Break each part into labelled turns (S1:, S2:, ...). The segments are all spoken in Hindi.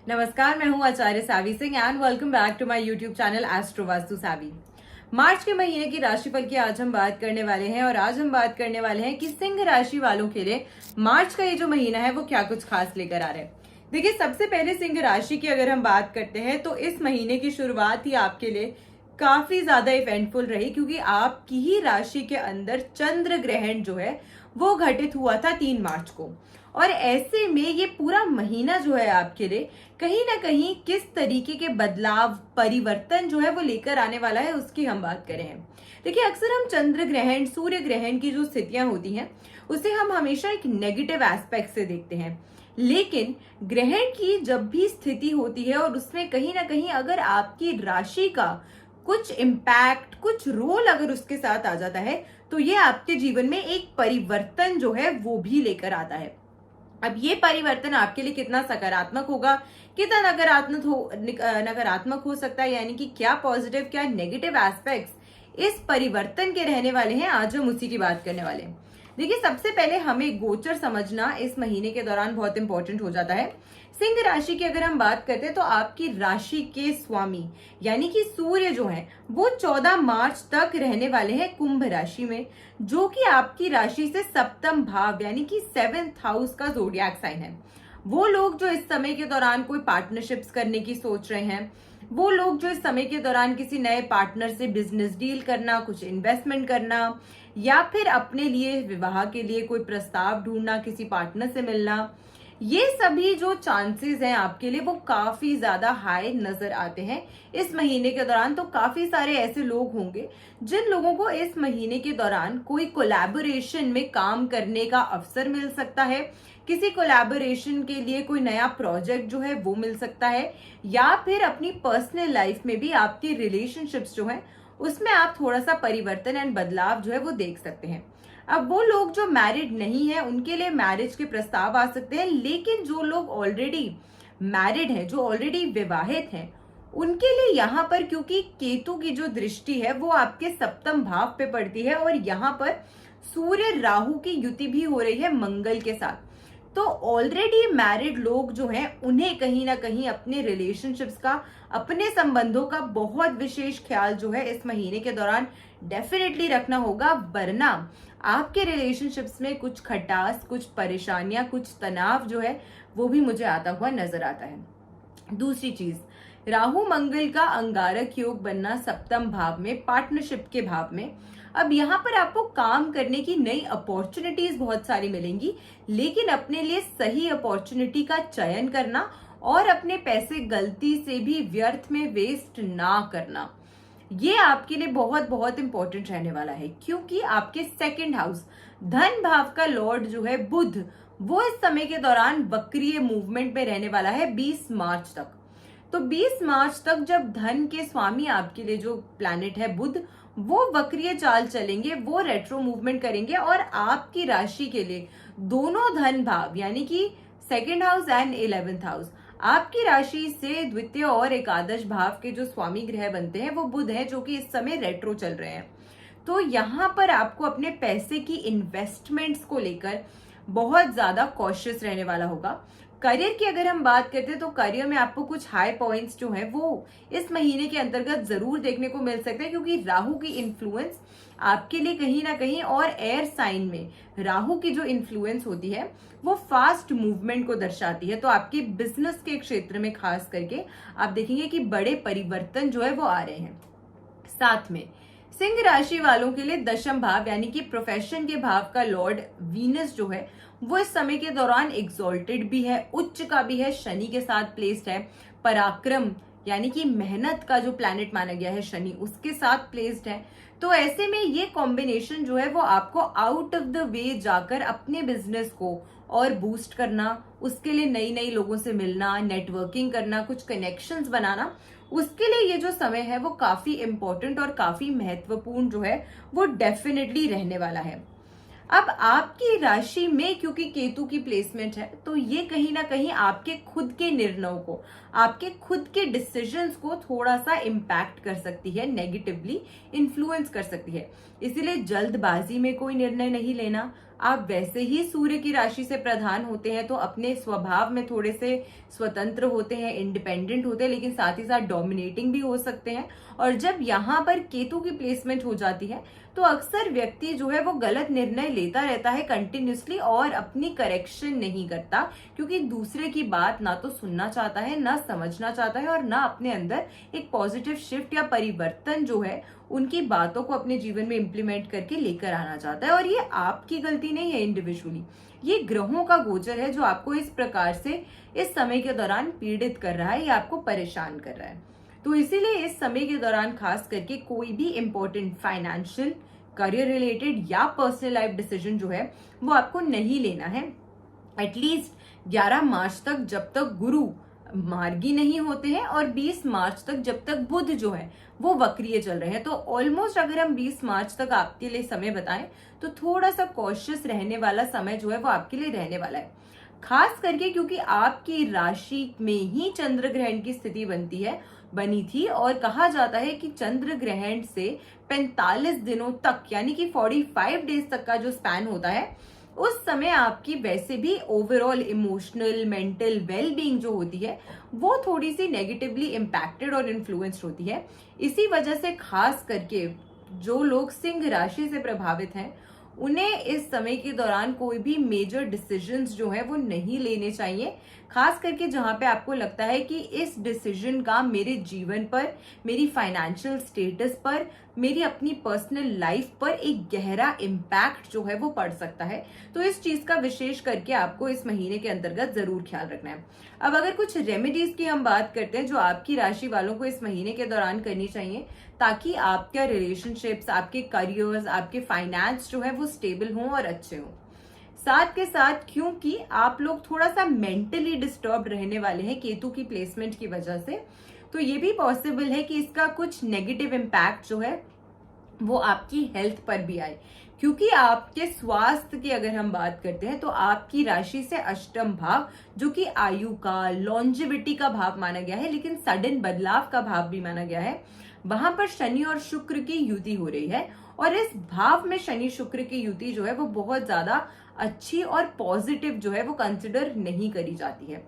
S1: नमस्कार, मैं हूं Acharya Savi Singh and welcome back to my YouTube channel Astro Vastu Savi. मार्च के महीने की राशिफल की आज हम बात करने वाले हैं और आज हम बात करने वाले हैं कि सिंह राशि वालों के लिए मार्च का ये जो महीना है वो क्या कुछ खास लेकर आ रहा है। देखिए, सबसे पहले सिंह राशि की अगर हम बात करते हैं तो इस महीने की शुरुआत ही आपके लिए काफी ज्यादा इवेंटफुल रही, क्योंकि आपकी ही राशि के अंदर चंद्र ग्रहण जो है वो घटित हुआ था 3 मार्च को। और ऐसे में ये पूरा महीना जो है आपके लिए कहीं ना कहीं किस तरीके के बदलाव परिवर्तन जो है वो लेकर आने वाला है उसकी हम बात करें हैं। देखिए, अक्सर हम चंद्र ग्रहण सूर्य ग्रहण की जो स्थितियां होती हैं उसे हम हमेशा एक नेगेटिव एस्पेक्ट से देखते हैं, लेकिन ग्रहण की जब भी स्थिति होती है और उसमें कहीं ना कहीं अगर आपकी राशि का कुछ इम्पैक्ट कुछ रोल अगर उसके साथ आ जाता है तो ये आपके जीवन में एक परिवर्तन जो है वो भी लेकर आता है। अब ये परिवर्तन आपके लिए कितना सकारात्मक होगा, कितना नकारात्मक हो सकता है, यानी कि क्या पॉजिटिव क्या नेगेटिव एस्पेक्ट्स इस परिवर्तन के रहने वाले हैं, आज हम उसी की बात करने वाले हैं। देखिए, सबसे पहले हमें गोचर समझना इस महीने के दौरान बहुत इंपॉर्टेंट हो जाता है। सिंह राशि की अगर हम बात करते हैं तो आपकी राशि के स्वामी यानी कि सूर्य जो है वो 14 मार्च तक रहने वाले हैं कुंभ राशि में, जो कि आपकी राशि से सप्तम भाव यानी कि 7th हाउस का जोडियाक साइन है। वो लोग जो इस समय के दौरान कोई पार्टनरशिप्स करने की सोच रहे हैं, वो लोग जो इस समय के दौरान किसी नए पार्टनर से बिजनेस डील करना, कुछ इन्वेस्टमेंट करना, या फिर अपने लिए विवाह के लिए कोई प्रस्ताव ढूंढना, किसी पार्टनर से मिलना, ये सभी जो चांसेस हैं आपके लिए वो काफी ज्यादा हाई नजर आते हैं इस महीने के दौरान। तो काफी सारे ऐसे लोग होंगे जिन लोगों को इस महीने के दौरान कोई कोलैबोरेशन में काम करने का अवसर मिल सकता है, किसी कोलैबोरेशन के लिए कोई नया प्रोजेक्ट जो है वो मिल सकता है, या फिर अपनी पर्सनल लाइफ में भी आपकी रिलेशनशिप्स जो है उसमें आप थोड़ा सा परिवर्तन एंड बदलाव जो है वो देख सकते हैं। अब वो लोग जो मैरिड नहीं है उनके लिए मैरिज के प्रस्ताव आ सकते हैं, लेकिन जो लोग ऑलरेडी मैरिड हैं, जो ऑलरेडी विवाहित हैं, उनके लिए यहाँ पर क्योंकि केतु की जो दृष्टि है वो आपके सप्तम भाव पे पड़ती है और यहाँ पर सूर्य राहु की युति भी हो रही है मंगल के साथ, तो ऑलरेडी मैरिड लोग जो हैं उन्हें कहीं ना कहीं अपने रिलेशनशिप्स का, अपने संबंधों का बहुत विशेष ख्याल जो है इस महीने के दौरान डेफिनेटली रखना होगा, वरना आपके रिलेशनशिप्स में कुछ खटास, कुछ परेशानियां, कुछ तनाव जो है वो भी मुझे आता हुआ नजर आता है। दूसरी चीज, राहु मंगल का अंगारक योग बनना सप्तम भाव में, पार्टनरशिप के भाव में। अब यहाँ पर आपको काम करने की नई अपॉर्चुनिटीज बहुत सारी मिलेंगी, लेकिन अपने लिए सही अपॉर्चुनिटी का चयन करना और अपने पैसे गलती से भी व्यर्थ में वेस्ट ना करना, ये आपके लिए बहुत बहुत इंपॉर्टेंट रहने वाला है, क्योंकि आपके सेकंड हाउस धन भाव का लॉर्ड जो है बुध, वो इस समय के दौरान वक्रीय मूवमेंट में रहने वाला है 20 मार्च तक। तो 20 मार्च तक जब धन के स्वामी आपके लिए जो प्लैनेट है बुध, वो वक्रीय चाल चलेंगे, वो रेट्रो मूवमेंट करेंगे और आपकी राशि के लिए दोनों धन भाव यानी कि second house and 11th house, आपकी राशि से द्वितीय और एकादश भाव के जो स्वामी ग्रह बनते हैं वो बुध है, जो कि इस समय रेट्रो चल रहे हैं। तो यहाँ पर आपको अपने पैसे की इन्वेस्टमेंट्स को लेकर बहुत ज्यादा कॉशियस रहने वाला होगा। करियर की अगर हम बात करते हैं तो करियर में आपको कुछ हाई पॉइंट्स जो है वो इस महीने के अंतर्गत जरूर देखने को मिल सकते हैं, क्योंकि राहु की इन्फ्लुएंस आपके लिए कहीं ना कहीं, और एयर साइन में राहु की जो इन्फ्लुएंस होती है वो फास्ट मूवमेंट को दर्शाती है। तो आपके बिजनेस के क्षेत्र में खास करके आप देखेंगे कि बड़े परिवर्तन जो है वो आ रहे हैं। साथ में सिंह राशि वालों के लिए दशम भाव यानी कि प्रोफेशन के भाव का लॉर्ड वीनस जो है वो इस समय के दौरान एग्जॉल्टेड भी है, उच्च का भी है, शनि के साथ प्लेस्ड है। पराक्रम यानी कि मेहनत का जो प्लैनेट माना गया है शनि, उसके साथ प्लेस्ड है। तो ऐसे में ये कॉम्बिनेशन जो है वो आपको आउट ऑफ द वे जाकर अपने बिजनेस को और बूस्ट करना, उसके लिए नई नई लोगों से मिलना, नेटवर्किंग करना, कुछ कनेक्शंस बनाना, उसके लिए ये जो समय है वो काफी इंपॉर्टेंट और काफी महत्वपूर्ण जो है वो डेफिनेटली रहने वाला है। अब आपकी राशि में क्योंकि केतु की प्लेसमेंट है तो ये कहीं ना कहीं आपके खुद के निर्णयों को, आपके खुद के डिसीजंस को थोड़ा सा इम्पैक्ट कर सकती है, नेगेटिवली इन्फ्लुएंस कर सकती है। इसीलिए जल्दबाजी में कोई निर्णय नहीं लेना, आप वैसे ही सूर्य की राशि से प्रधान होते हैं, तो अपने स्वभाव में थोड़े से स्वतंत्र होते हैं, इंडिपेंडेंट होते हैं, लेकिन साथ ही साथ डोमिनेटिंग भी हो सकते हैं। और जब यहाँ पर केतु की प्लेसमेंट हो जाती है तो अक्सर व्यक्ति जो है वो गलत निर्णय लेता रहता है कंटिन्यूसली और अपनी करेक्शन नहीं करता, क्योंकि दूसरे की बात ना तो सुनना चाहता है, ना समझना चाहता है, और ना अपने अंदर एक पॉजिटिव शिफ्ट या परिवर्तन जो है उनकी बातों को अपने जीवन में इंप्लीमेंट करके लेकर आना चाहता है। और ये आपकी गलती नहीं है इंडिविजुअली, ये ग्रहों का गोचर है जो आपको इस प्रकार से इस समय के दौरान पीड़ित कर रहा है या आपको परेशान कर रहा है। तो इसीलिए इस समय के दौरान खास करके कोई भी इंपॉर्टेंट फाइनेंशियल, करियर रिलेटेड या पर्सनल लाइफ डिसीजन जो है वो आपको नहीं लेना है एटलीस्ट 11 मार्च तक, जब तक गुरु मार्गी नहीं होते हैं, और 20 मार्च तक जब तक बुध जो है वो वक्रीय चल रहे हैं। तो ऑलमोस्ट अगर हम 20 मार्च तक आपके लिए समय बताएं तो थोड़ा सा कॉशियस रहने वाला समय जो है वो आपके लिए रहने वाला है, खास करके क्योंकि आपकी राशि में ही चंद्र ग्रहण की स्थिति बनी थी। और कहा जाता है कि चंद्र ग्रहण से 45 दिनों तक, यानी कि 45 डेज तक का जो स्पैन होता है, उस समय आपकी वैसे भी overall emotional mental well being जो होती है वो थोड़ी सी नेगेटिवली इम्पैक्टेड और इन्फ्लुएंस्ड होती है। इसी वजह से खास करके जो लोग सिंह राशि से प्रभावित हैं उन्हें इस समय के दौरान कोई भी मेजर डिसीजंस जो है वो नहीं लेने चाहिए, खास करके जहां पे आपको लगता है कि इस डिसीजन का मेरे जीवन पर, मेरी फाइनेंशियल स्टेटस पर, मेरी अपनी पर्सनल लाइफ पर एक गहरा इम्पैक्ट जो है वो पड़ सकता है। तो इस चीज का विशेष करके आपको इस महीने के अंतर्गत जरूर ख्याल रखना है। अब अगर कुछ रेमेडीज की हम बात करते हैं जो आपकी राशि वालों को इस महीने के दौरान करनी चाहिए ताकि आपके रिलेशनशिप्स, आपके करियर्स, आपके फाइनेंस जो है वो स्टेबल हों और अच्छे हों। साथ के साथ क्योंकि आप लोग थोड़ा सा मेंटली डिस्टर्ब रहने वाले हैं केतु की प्लेसमेंट की वजह से, तो ये भी पॉसिबल है कि इसका कुछ नेगेटिव इम्पैक्ट जो है वो आपकी हेल्थ पर भी आए, क्योंकि आपके स्वास्थ्य की अगर हम बात करते हैं तो आपकी राशि से अष्टम भाव, जो कि आयु का, लॉन्जिविटी का भाव माना गया है, लेकिन सडन बदलाव का भाव भी माना गया है, वहां पर शनि और शुक्र की युति हो रही है। और इस भाव में शनि शुक्र की युति जो है वो बहुत ज्यादा अच्छी और पॉजिटिव जो है वो कंसिडर नहीं करी जाती है।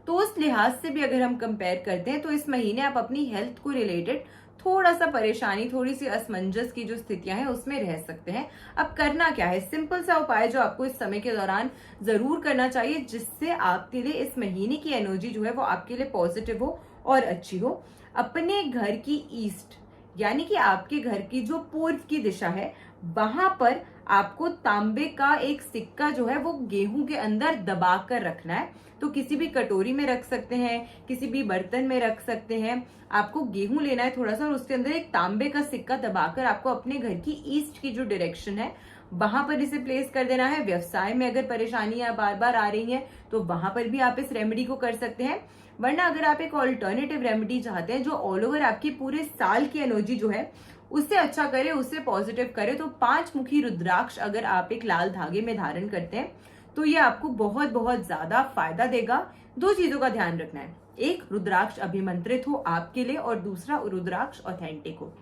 S1: तो उस लिहाज से भी अगर हम कंपेयर करते हैं तो इस महीने आप अपनी हेल्थ को रिलेटेड थोड़ा सा परेशानी, थोड़ी सी असमंजस की जो स्थितियां हैं उसमें रह सकते हैं। अब करना क्या है, सिंपल सा उपाय जो आपको इस समय के दौरान जरूर करना चाहिए जिससे आपके लिए इस महीने की एनर्जी जो है वो आपके लिए पॉजिटिव हो और अच्छी हो। अपने घर की ईस्ट, यानी कि आपके घर की जो पूर्व की दिशा है, वहां पर आपको तांबे का एक सिक्का जो है वो गेहूं के अंदर दबा कर रखना है। तो किसी भी कटोरी में रख सकते हैं, किसी भी बर्तन में रख सकते हैं। आपको गेहूं लेना है थोड़ा सा और उसके अंदर एक तांबे का सिक्का दबाकर आपको अपने घर की ईस्ट की जो डायरेक्शन है वहां पर इसे प्लेस कर देना है। व्यवसाय में अगर परेशानियां बार बार आ रही हैं तो वहां पर भी आप इस रेमेडी को कर सकते हैं। वरना अगर आप एक ऑल्टरनेटिव रेमेडी चाहते हैं जो ऑल ओवर आपकी पूरे साल की एनर्जी जो है उससे अच्छा करे, उससे पॉजिटिव करे, तो 5 मुखी रुद्राक्ष अगर आप एक लाल धागे में धारण करते हैं तो ये आपको बहुत बहुत ज्यादा फायदा देगा। 2 चीजों का ध्यान रखना है, एक रुद्राक्ष अभिमंत्रित हो आपके लिए और दूसरा रुद्राक्ष ऑथेंटिक हो।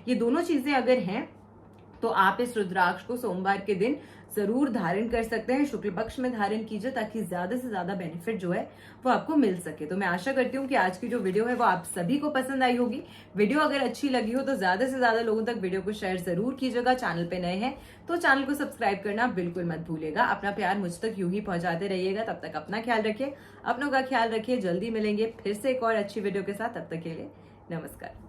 S1: ये दोनों चीजें अगर हैं तो आप इस रुद्राक्ष को सोमवार के दिन जरूर धारण कर सकते हैं। शुक्ल पक्ष में धारण कीजिए ताकि ज्यादा से ज्यादा बेनिफिट जो है वो आपको मिल सके। तो मैं आशा करती हूँ कि आज की जो वीडियो है वो आप सभी को पसंद आई होगी। वीडियो अगर अच्छी लगी हो तो ज्यादा से ज्यादा लोगों तक वीडियो को शेयर जरूर कीजिएगा। चैनल पे नए हैं तो चैनल को सब्सक्राइब करना बिल्कुल मत भूलिएगा। अपना प्यार मुझ तक यूं ही पहुंचाते रहिएगा। तब तक अपना ख्याल रखिए, अपनों का ख्याल रखिए। जल्दी मिलेंगे फिर से एक और अच्छी वीडियो के साथ। तब तक के लिए नमस्कार।